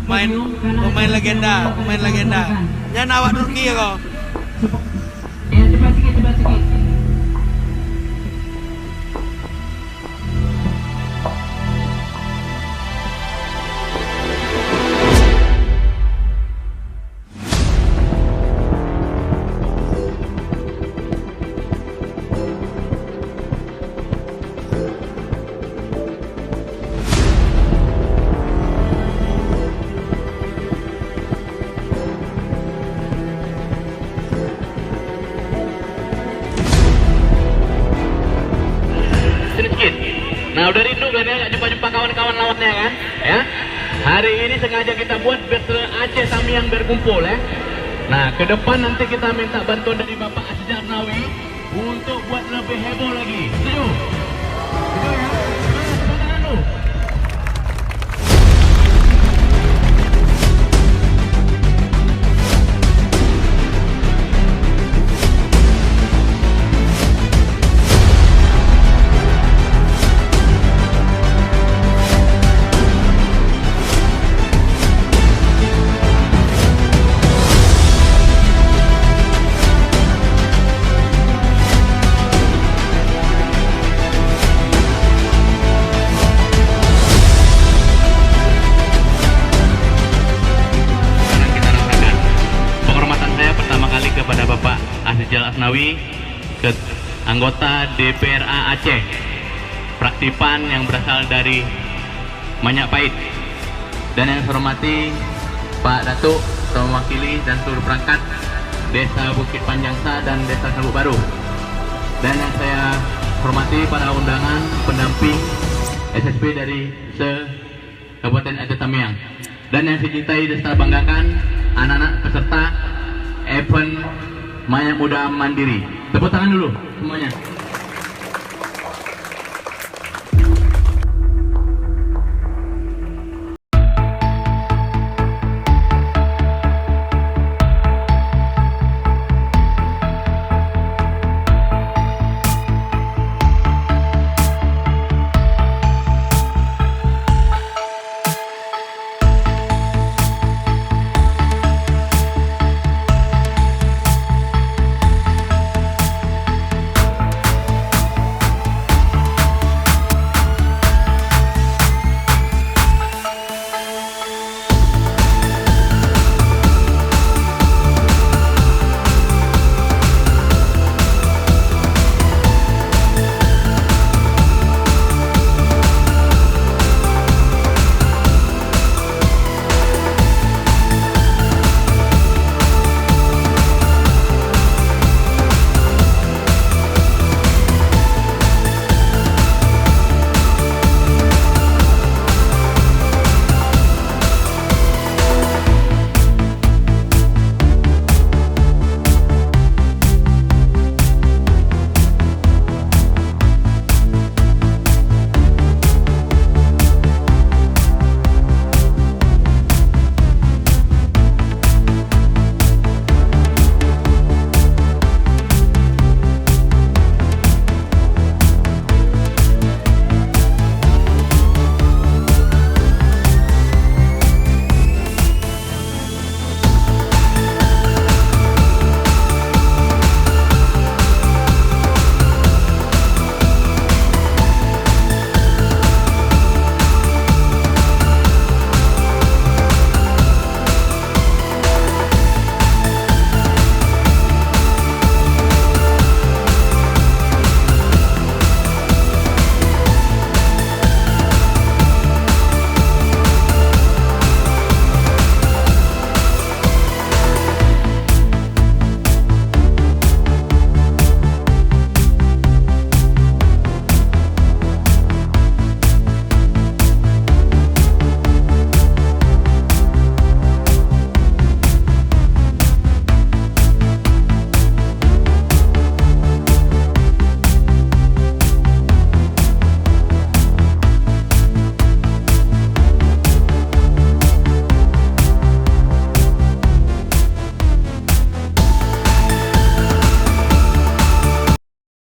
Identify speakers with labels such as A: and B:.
A: pemain legenda, pemain legenda. Jangan awak Turki ya kau.
B: Ya cepat sikit, cepat sikit.
C: Sedikit. Nah udah rindu kan ya, nggak jumpa-jumpa kawan-kawan lawannya kan? Ya. Hari ini sengaja kita buat biar Aceh Tamiang berkumpul ya. Nah ke depan nanti kita minta bantuan dari Bapak Asjar Nawi untuk buat lebih heboh lagi. Setuju? Setuju ya? Tepuk tangan dulu. Kepada Bapak Asjar Asnawi, ke anggota DPRA Aceh, Praktipan yang berasal dari Majapahit, dan yang saya hormati Pak Datuk mewakili dan seluruh perangkat Desa Bukit Panjangsa dan Desa Sabuk Baru, dan yang saya hormati para undangan pendamping SSP dari Kabupaten Aceh Tamiang, dan yang saya cintai dan saya banggakan anak-anak peserta event Maya Muda Mandiri. Tepuk tangan dulu semuanya.